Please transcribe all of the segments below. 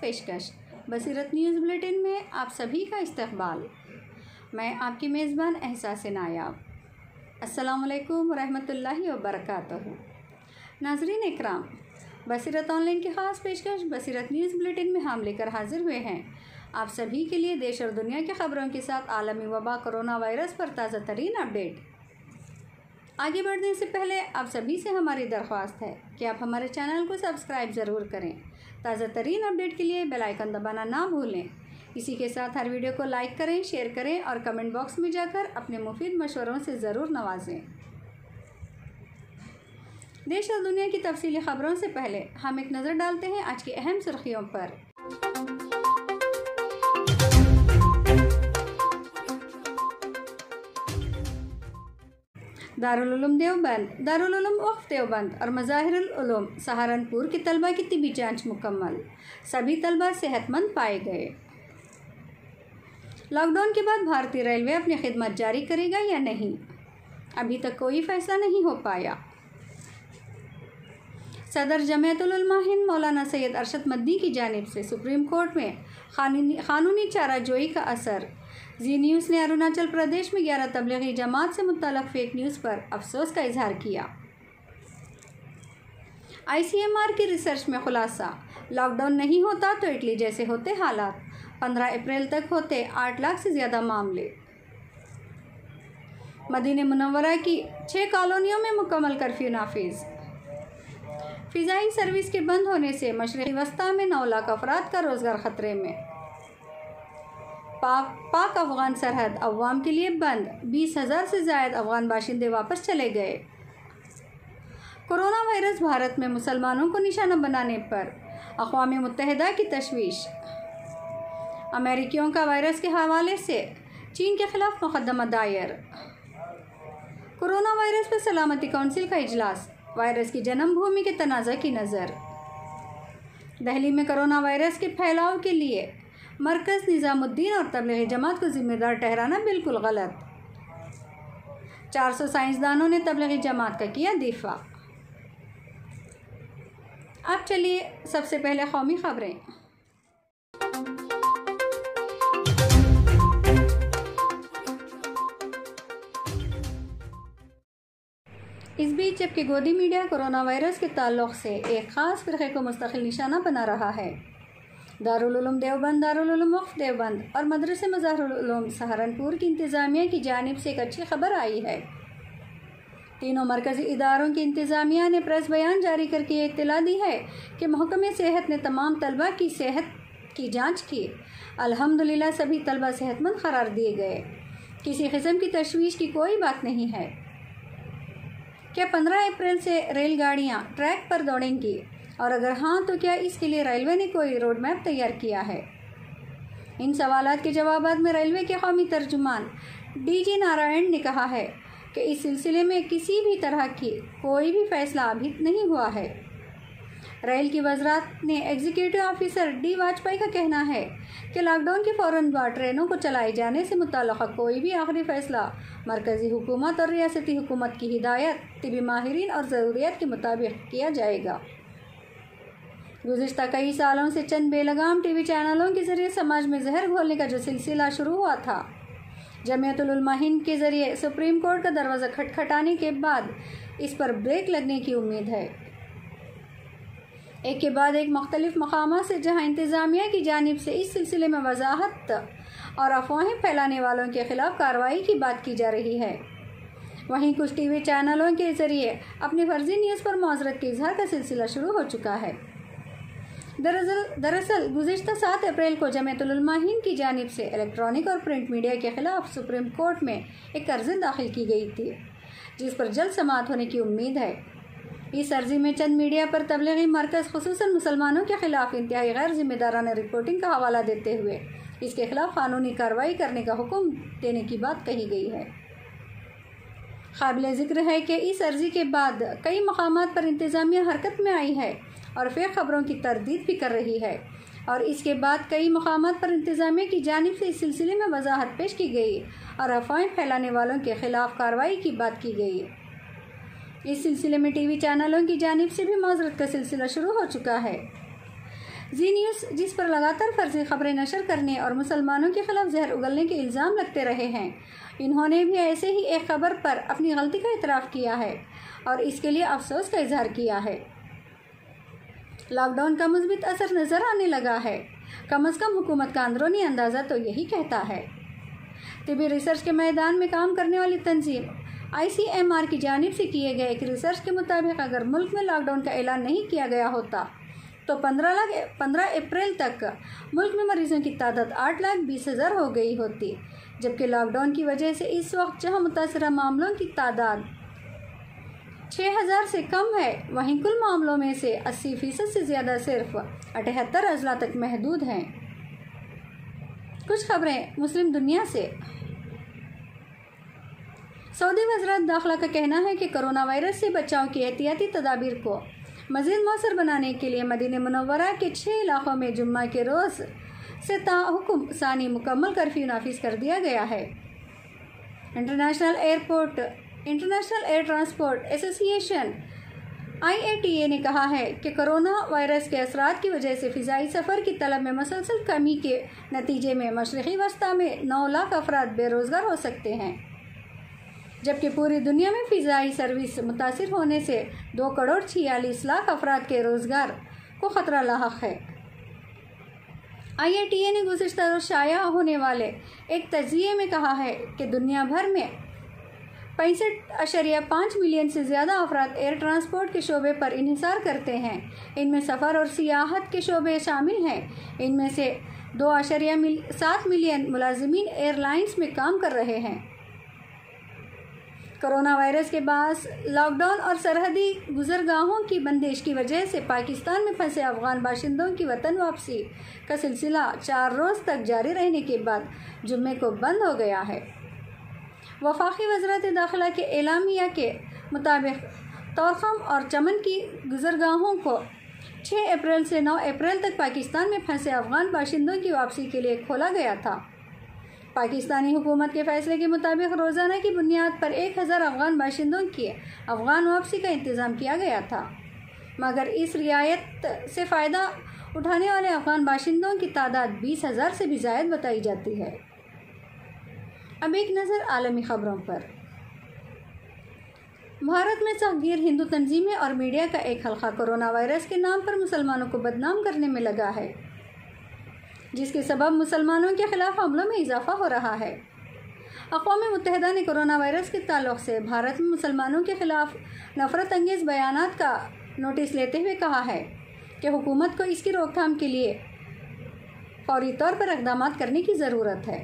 पेशकश बसीरत news bulletin में आप सभी का इस्तकबाल। मैं आपकी मेज़बान एहसास नायाब। अस्सलामुअलैकुम वरहमतुल्लाहि वबरकातुहू। नाज़रीन इकराम, बसीरत ऑनलाइन की ख़ास पेशकश बसीरत न्यूज़ बुलेटिन में हम लेकर हाजिर हुए हैं आप सभी के लिए देश और दुनिया की ख़बरों के साथ आलमी वबा कोरोना वायरस पर ताज़ा तरीन अपडेट। आगे बढ़ने से पहले आप सभी से हमारी दरख्वास्त है कि आप हमारे चैनल को सब्सक्राइब ज़रूर करें। ताज़ा तरीन अपडेट के लिए बेल आइकन दबाना ना भूलें। इसी के साथ हर वीडियो को लाइक करें, शेयर करें और कमेंट बॉक्स में जाकर अपने मुफीद मशवरों से ज़रूर नवाजें। देश और दुनिया की तफसीली ख़बरों से पहले हम एक नज़र डालते हैं आज की अहम सुर्खियों पर। दारुल उलूम देवबंद, दारुल उलूम वक्फ देवबंद और मज़ाहिरुल उलूम सहारनपुर की तलबा की तिबी जांच मुकम्मल, सभी तलबा सेहतमंद पाए गए। लॉकडाउन के बाद भारतीय रेलवे अपनी खिदमत जारी करेगा या नहीं, अभी तक कोई फैसला नहीं हो पाया। सदर जमीयतुल उलमा हिंद मौलाना सैयद अरशद मदनी की जानिब से सुप्रीम कोर्ट में कानूनी चाराजोई का असर। जी न्यूज़ ने अरुणाचल प्रदेश में 11 तबलीगी जमात से मुतल्लक़ फेक न्यूज़ पर अफसोस का इजहार किया। ICMR की रिसर्च में खुलासा, लॉकडाउन नहीं होता तो इटली जैसे होते हालात। 15 अप्रैल तक होते 8 लाख से ज़्यादा मामले। मदीना मुनव्वरा की 6 कॉलोनियों में मुकम्मल कर्फ्यू नाफिज। फ़िज़ाई सर्विस के बंद होने से मशरिक़ी वस्ता में 9 लाख अफराद का रोज़गार ख़तरे में। पाक अफ़गान सरहद अवाम के लिए बंद, 20,000 से ज़ायद अफ़गान बाशिंदे वापस चले गए। कोरोना वायरस भारत में मुसलमानों को निशाना बनाने पर अक़वाम मुत्तहिदा की तशवीश। अमेरिकियों का वायरस के हवाले से चीन के ख़िलाफ़ मुक़दमा दायर। कोरोना वायरस पर सलामती कौंसिल का इजलास, वायरस की जन्मभूमि के तनाज़ा की नज़र। दिल्ली में कोरोना वायरस के फैलाव के लिए मरकज़ निज़ामुद्दीन और तबलीगी जमात को ज़िम्मेदार ठहराना बिल्कुल गलत। 400 साइंसदानों ने तबलीगी जमात का किया दिफा। अब चलिए सबसे पहले कौमी ख़बरें। इस बीच जबकि गोदी मीडिया कोरोना वायरस के ताल्लुक़ से एक ख़ास फ़िरक़े को मुस्तक़िल निशाना बना रहा है, दारुल उलूम देवबंद, दारुल उलूम वक्फ देवबंद और मदरसे मज़ाहिरुल उलूम सहारनपुर की इंतज़ामिया की जानिब से एक अच्छी खबर आई है। तीनों मरकज़ी इदारों की इंतज़ामिया ने प्रेस बयान जारी करके ये इत्तला दी है कि महकमे सेहत ने तमाम तलबा की सेहत की जाँच की। अल्हम्दुलिल्लाह सभी तलबा सेहतमंद करार दिए गए। किसी किस्म की तशवीश की कोई बात नहीं है। क्या 15 अप्रैल से रेलगाड़ियाँ ट्रैक पर दौड़ेंगी, और अगर हाँ तो क्या इसके लिए रेलवे ने कोई रोड मैप तैयार किया है? इन सवालात के जवाबात में रेलवे के कौमी तर्जुमान DG नारायण ने कहा है कि इस सिलसिले में किसी भी तरह की कोई भी फैसला अभी नहीं हुआ है। रेल की वज़ारत ने एग्जीक्यूटिव ऑफिसर D वाजपेयी का कहना है कि लॉकडाउन के फ़ौरन बाद ट्रेनों को चलाए जाने से मुतल्लिक़ कोई भी आखिरी फ़ैसला मरकज़ी हुकूमत और रियासती हुकूमत की हिदायत, तिबी माहिरीन और ज़रूरियात के मुताबिक किया जाएगा। गुज़िश्ता कई सालों से चंद बेलगाम TV चैनलों के ज़रिए समाज में जहर घोलने का जो सिलसिला शुरू हुआ था, जमीयतुल उलमा हिंद के ज़रिए सुप्रीम कोर्ट का दरवाज़ा खटखटाने के बाद इस पर ब्रेक लगने की उम्मीद है। एक के बाद एक मुख्तलिफ मकामात से जहां इंतज़ामिया की जानिब से इस सिलसिले में वजाहत और अफवाहें फैलाने वालों के ख़िलाफ़ कार्रवाई की बात की जा रही है, वहीं कुछ TV चैनलों के ज़रिए अपनी फर्जी न्यूज़ पर मुआज़रत के इजहार का सिलसिला शुरू हो चुका है। दरअसल गुज़िश्ता 7 अप्रैल को जमीयतुल उलमा हिंद की जानिब से इलेक्ट्रॉनिक और प्रिंट मीडिया के ख़िलाफ़ सुप्रीम कोर्ट में एक अर्ज़ी दाखिल की गई थी, जिस पर जल्द समाअत होने की उम्मीद है। इस अर्ज़ी में चंद मीडिया पर तबलीगी मरकज़ खुसूसन मुसलमानों के ख़िलाफ़ इंतहाई गैर ज़िम्मेदाराना रिपोर्टिंग का हवाला देते हुए इसके ख़िलाफ़ कानूनी कार्रवाई करने का हुक्म देने की बात कही गई है। काबिल ज़िक्र है कि इस अर्ज़ी के बाद कई मकामात पर इंतज़ामिया हरकत में आई है और फेक खबरों की तरदीद भी कर रही है, और इसके बाद कई मकामात पर इंतज़ामिया की जानिब से इस सिलसिले में वजाहत पेश की गई और अफवाहें फैलाने वालों के ख़िलाफ़ कार्रवाई की बात की गई। इस सिलसिले में TV चैनलों की जानिब से भी मुआज़रत का सिलसिला शुरू हो चुका है। जी न्यूज़, जिस पर लगातार फर्जी खबरें नशर करने और मुसलमानों के खिलाफ जहर उगलने के इल्ज़ाम लगते रहे हैं, इन्होंने भी ऐसे ही एक खबर पर अपनी गलती का इतराफ़ किया है और इसके लिए अफसोस का इजहार किया है। लॉकडाउन का मुस्बित असर नज़र आने लगा है। कम अज़ कम हुकूमत का अंदरूनी अंदाज़ा तो यही कहता है। तिब्बी रिसर्च के मैदान में काम करने वाली तंजीम ICMR की जानिब से किए गए एक रिसर्च के मुताबिक अगर मुल्क में लॉकडाउन का ऐलान नहीं किया गया होता तो 15 अप्रैल तक मुल्क में मरीजों की तादाद 8,20,000 हो गई होती, जबकि लॉकडाउन की वजह से इस वक्त जहां मुतासरा मामलों की तादाद 6,000 से कम है, वहीं कुल मामलों में से 80% से ज़्यादा सिर्फ 78 अजला तक महदूद हैं। कुछ खबरें मुस्लिम दुनिया से। सऊदी वज़ारत दाखिला का कहना है कि कोरोना वायरस से बचाव की एहतियाती तदाबीर को मज़ीद मौसर बनाने के लिए मदीना मुनव्वरा के 6 इलाक़ों में जुम्मा के रोज़ से ताहुकुम सानी मुकम्मल कर्फ्यू नाफिज कर दिया गया है। International air transport association IATA ने कहा है कि कोरोना वायरस के असरात की वजह से फ़िज़ाई सफ़र की तलब में मसलसल कमी के नतीजे में मशरिक़ी वस्ता में 9 लाख अफराद बेरोज़गार हो सकते हैं, जबकि पूरी दुनिया में फ़िज़ाई सर्विस मुतासिर होने से 2,46,00,000 अफराद के रोज़गार को ख़तरा लाहक है। IATA ने गुज़िश्ता रोज़ शाया होने वाले एक तज्ज़िये में कहा है कि दुनिया भर में 65.5 मिलियन से ज़्यादा अफराद एयर ट्रांसपोर्ट के शोबे पर इन्हिसार करते हैं। इनमें सफ़र और सियाहत के शोबे शामिल हैं। इनमें से 2.7 मिलियन मुलाजिमीन एयरलाइंस में काम कर रहे हैं। कोरोना वायरस के बाद लॉकडाउन और सरहदी गुजरगाहों की बंदिश की वजह से पाकिस्तान में फंसे अफगान बाशिंदों की वतन वापसी का सिलसिला 4 रोज़ तक जारी रहने के बाद जुम्मे को बंद हो गया है। वफाकी वज़ारत दाखिला के एलामिया के मुताबिक तोखम और चमन की गुजरगाहों को 6 अप्रैल से 9 अप्रैल तक पाकिस्तान में फंसे अफगान बाशिंदों की वापसी के लिए खोला गया था। पाकिस्तानी हुकूमत के फैसले के मुताबिक रोज़ाना की बुनियाद पर 1,000 अफगान बाशिंदों की अफगान वापसी का इंतज़ाम किया गया था, मगर इस रियायत से फ़ायदा उठाने वाले अफगान बाशिंदों की तादाद 20,000 से भी ज़ायद बताई जाती है। अब एक नज़र आलमी ख़बरों पर। भारत में सफ़गीर हिंदू तंजीमें और मीडिया का एक हल्का कोरोना वायरस के नाम पर मुसलमानों को बदनाम करने में लगा है, जिसके सबब मुसलमानों के खिलाफ हमलों में इजाफा हो रहा है। अक़वाम मुत्तहिदा ने कोरोना वायरस के ताल्लुक़ से भारत में मुसलमानों के खिलाफ नफ़रत अंगेज़ बयानात का नोटिस लेते हुए कहा है कि हुकूमत को इसकी रोकथाम के लिए फौरी तौर पर इक़दाम करने की ज़रूरत है।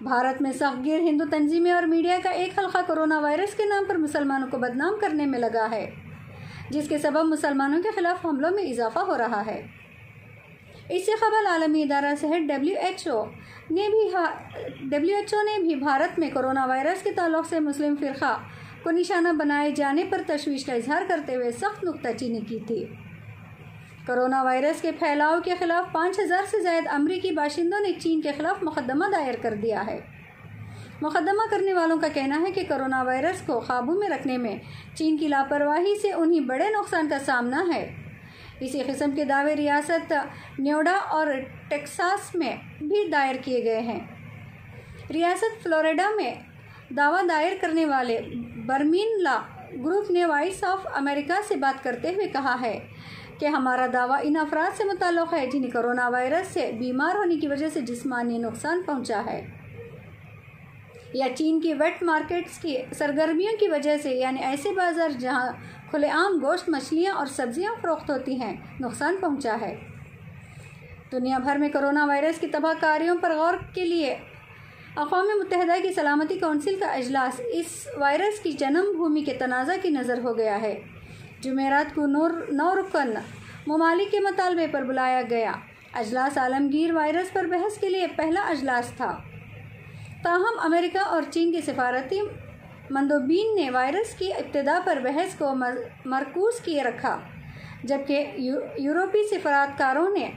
भारत में सफ़गीर हिंदू तंजीमें और मीडिया का एक हल्का कोरोना वायरस के नाम पर मुसलमानों को बदनाम करने में लगा है, जिसके सबब मुसलमानों के खिलाफ हमलों में इजाफा हो रहा है। इससे कबल आलमी इदारा सेहत WHO ने भी भारत में कोरोना वायरस के ताल्लुक़ से मुस्लिम फ़िरक़ा को निशाना बनाए जाने पर तशवीश का इजहार करते हुए सख्त नुक्ताचीनी की थी। कोरोना वायरस के फैलाव के खिलाफ 5,000 से ज़ायद अमरीकी बाशिंदों ने चीन के खिलाफ मुकदमा दायर कर दिया है। मुकदमा करने वालों का कहना है कि कोरोना वायरस को काबू में रखने में चीन की लापरवाही से उन्हें बड़े नुकसान का सामना है। इसी किस्म के दावे रियासत न्योडा और टेक्सास में भी दायर किए गए हैं। रियासत फ्लोरिडा में दावा दायर करने वाले बर्मिन लॉ ग्रुप ने वॉइस ऑफ अमेरिका से बात करते हुए कहा है कि हमारा दावा इन अफराद से मुताल्लिक़ है जिन्हें कोरोना वायरस से बीमार होने की वजह से जिस्मानी नुकसान पहुंचा है, या चीन की वेट मार्केट्स की सरगर्मियों की वजह से, यानी ऐसे बाज़ार जहां खुलेआम गोश्त, मछलियां और सब्जियां फ़रोख्त होती हैं, नुकसान पहुंचा है। दुनिया भर में कोरोना वायरस की तबाहकारियों पर गौर के लिए अक़वाम मुत्तहिदा की सलामती कौंसिल का अजलास इस वायरस की जन्म भूमि के तनाज़ा की नज़र हो गया है। जुमेरात को 9 रुकन ममालिक के मुतालबे पर बुलाया गया अजलास आलमगीर वायरस पर बहस के लिए पहला अजलास था। ताहम अमेरिका और चीन के सिफारती मंदोबीन ने वायरस की इब्तिदा पर बहस को मरकूज़ किए रखा, जबकि यूरोपीय सिफारतकारों ने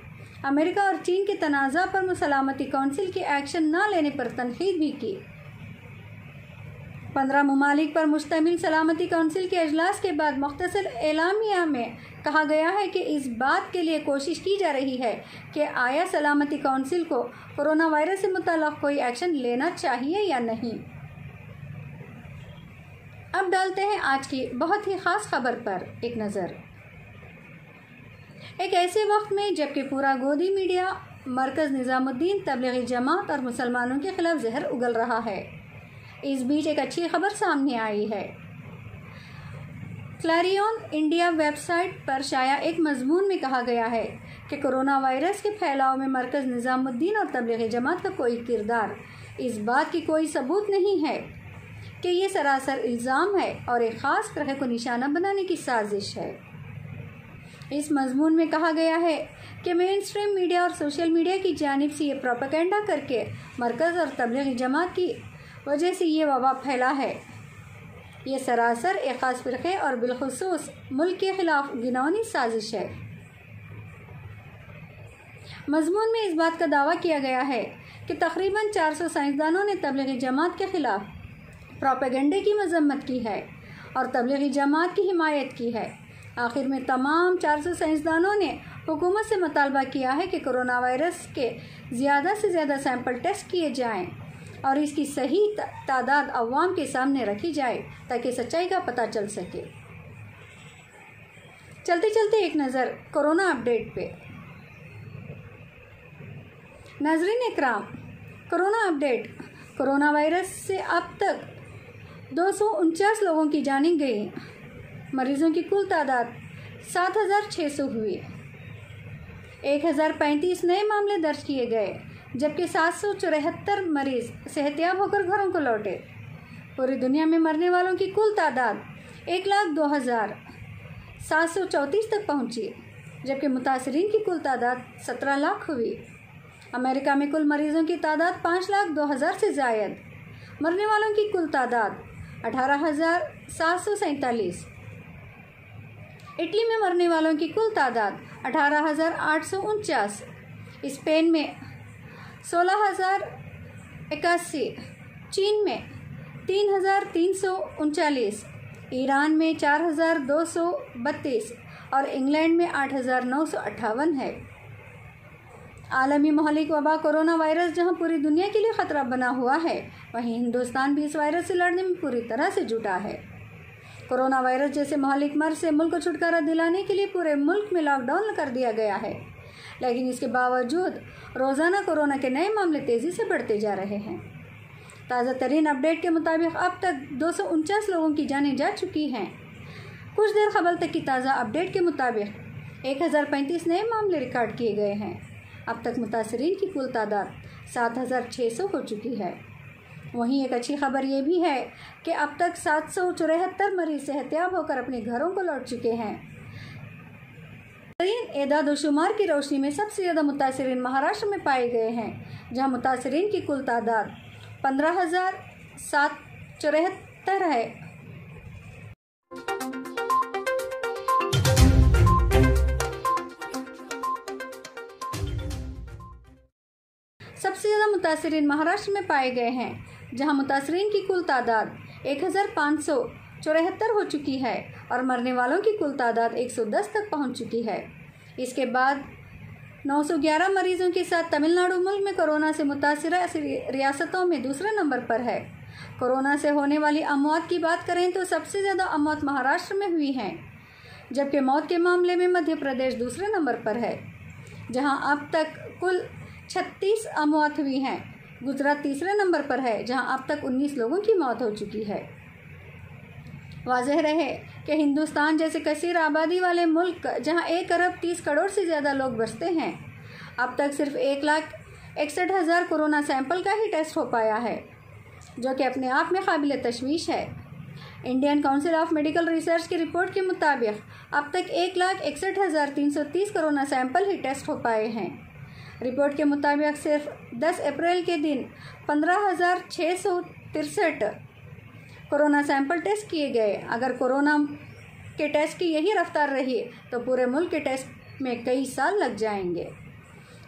अमेरिका और चीन के तनाज़ा पर सलामती कौंसिल के एक्शन न लेने पर तनकीद भी की। 15 ममालिक पर मुश्तमिल सलामती कौंसिल के अजलास के बाद मुख्तसर एलामिया में कहा गया है कि इस बात के लिए कोशिश की जा रही है कि आया सलामती कौंसिल को कोरोना वायरस से मुताल्लिक़ कोई एक्शन लेना चाहिए या नहीं। अब डालते हैं आज की बहुत ही ख़ास खबर पर एक नज़र। एक ऐसे वक्त में जबकि पूरा गोदी मीडिया मरकज़ निज़ामुद्दीन, तबलीगी जमात और मुसलमानों के खिलाफ जहर उगल रहा है, इस बीच एक अच्छी खबर सामने आई है। क्लैरियन इंडिया वेबसाइट पर शाया एक मजमून में कहा गया है कि कोरोना वायरस के फैलाव में मरकज़ निज़ामुद्दीन और तबलीगी जमात का कोई किरदार, इस बात की कोई सबूत नहीं है कि ये सरासर इल्ज़ाम है और एक ख़ास फ़िरक़े को निशाना बनाने की साजिश है। इस मजमून में कहा गया है कि मेन स्ट्रीम मीडिया और सोशल मीडिया की जानिब से ये प्रोपेगेंडा करके मरकज़ और तबलीगी जमात की वजह से ये वबा फैला है। ये सरासर एक ख़ास फ़िरक़े और बिलखुसूस मुल्क के ख़िलाफ़ घिनौनी साजिश है। मजमून में इस बात का दावा किया गया है कि तकरीबन 400 साइंसदानों ने तबलीगी जमात के ख़िलाफ़ प्रोपेगेंडे की मजम्मत की है और तबलीगी जमात की हिमायत की है। आखिर में तमाम 400 साइंसदानों ने हुकूमत से मुतालबा किया है कि कोरोना वायरस के ज़्यादा से ज़्यादा सैंपल टेस्ट किए जाएं और इसकी सही तादाद अवाम के सामने रखी जाए ताकि सच्चाई का पता चल सके। चलते चलते एक नज़र कोरोना अपडेट पे। नाज़रीन इकराम, कोरोना अपडेट। कोरोना वायरस से अब तक 249 लोगों की जानें गई। मरीज़ों की कुल तादाद 7,600 हुई। 1,035 नए मामले दर्ज किए गए, जबकि 774 मरीज़ सेहतियाब होकर घरों को लौटे। पूरी दुनिया में मरने वालों की कुल तादाद 1,02,734 तक पहुंची, जबकि मुतासरीन की कुल तादाद 17 लाख हुई। अमेरिका में कुल मरीज़ों की तादाद 5,02,000 से ज़ायद। मरने वालों की कुल तादाद 18,747। इटली में मरने वालों की कुल तादाद 18,849। स्पेन में 16,081। चीन में 3,339। ईरान में 4,232 और इंग्लैंड में 8,958 है। आलमी महलिक वबा कोरोना वायरस जहां पूरी दुनिया के लिए ख़तरा बना हुआ है, वहीं हिंदुस्तान भी इस वायरस से लड़ने में पूरी तरह से जुटा है। कोरोना वायरस जैसे महलिक मर्ज से मुल्क को छुटकारा दिलाने के लिए पूरे मुल्क में लॉकडाउन कर दिया गया है, लेकिन इसके बावजूद रोज़ाना कोरोना के नए मामले तेज़ी से बढ़ते जा रहे हैं। ताज़ा तरीन अपडेट के मुताबिक अब तक 249 लोगों की जानें जा चुकी हैं। कुछ देर कबल तक की ताज़ा अपडेट के मुताबिक 1,035 नए मामले रिकॉर्ड किए गए हैं। अब तक मुतासरीन की कुल तादाद 7,600 हो चुकी है। वहीं एक अच्छी खबर ये भी है कि अब तक 774 मरीज़ सेहतियाब होकर अपने घरों को लौट चुके हैं। एदाद व शुमार की रोशनी में सबसे ज़्यादा मुतासरीन महाराष्ट्र में पाए गए हैं, जहां मुतासरीन की कुल तादाद 15,774 है। सबसे ज़्यादा मुतासरीन महाराष्ट्र में पाए गए हैं, जहां मुतासरीन की कुल तादाद 1,574 हो चुकी है और मरने वालों की कुल तादाद 110 तक पहुंच चुकी है। इसके बाद 911 मरीजों के साथ तमिलनाडु मुल्क में कोरोना से मुतासरा रियासतों में दूसरे नंबर पर है। कोरोना से होने वाली अमवात की बात करें तो सबसे ज़्यादा अमवात महाराष्ट्र में हुई हैं, जबकि मौत के मामले में मध्य प्रदेश दूसरे नंबर पर है, जहां अब तक कुल 36 अमवात हुई हैं। गुजरात तीसरे नंबर पर है, जहां अब तक 19 लोगों की मौत हो चुकी है। वाज़ेह रहे कि हिंदुस्तान जैसे कसीर आबादी वाले मुल्क, जहां 1 अरब 30 करोड़ से ज़्यादा लोग बसते हैं, अब तक सिर्फ 1,61,000 कोरोना सैंपल का ही टेस्ट हो पाया है, जो कि अपने आप में काबिल तशवीश है। Indian council of medical research की रिपोर्ट के मुताबिक अब तक 1,61,330 कोरोना सैंपल ही टेस्ट हो पाए हैं। रिपोर्ट के मुताबिक सिर्फ 10 अप्रैल के दिन 15,663 कोरोना सैंपल टेस्ट किए गए। अगर कोरोना के टेस्ट की यही रफ्तार रही तो पूरे मुल्क के टेस्ट में कई साल लग जाएंगे।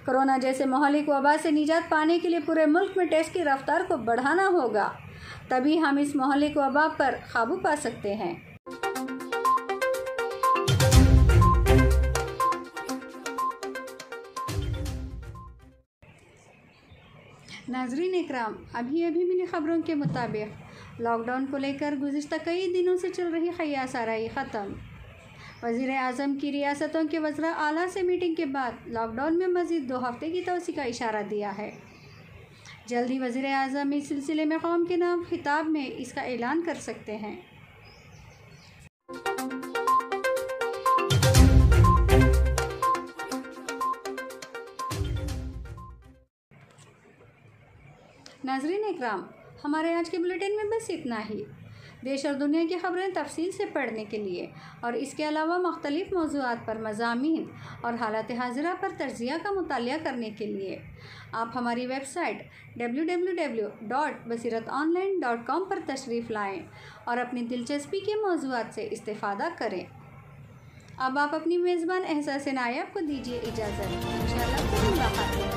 कोरोना जैसे महलिक वबा से निजात पाने के लिए पूरे मुल्क में टेस्ट की रफ्तार को बढ़ाना होगा तभी हम इस महलिक वबा पर काबू पा सकते हैं। नाज़रीन इकराम, अभी मिली खबरों के मुताबिक लॉकडाउन को लेकर गुज़िश्ता कई दिनों से चल रही क़यासाराई ख़त्म। वज़ीर आज़म की रियासतों के वज़रा आला से मीटिंग के बाद लॉकडाउन में मज़ीद 2 हफ़्ते की तोसी का इशारा दिया है। जल्द ही वज़ीर आज़म इस सिलसिले में कौम के नाम खिताब में इसका ऐलान कर सकते हैं। नाज़रीन इकराम, हमारे आज के बुलेटिन में बस इतना ही। देश और दुनिया की खबरें तफसील से पढ़ने के लिए और इसके अलावा मुख्तलिफ़ मौज़ूआत पर मज़ामीन और हालत हाज़िरा पर तज्ज़िया का मुतालिया करने के लिए आप हमारी वेबसाइट www.basiratonline.com पर तशरीफ़ लाएँ और अपनी दिलचस्पी के मौज़ूआत से इस्तेफ़ादा करें। अब आप अपनी मेज़बान एहसास नायाब को दीजिए इजाज़त। इंशाअल्लाह फिर मुलाकात होगी।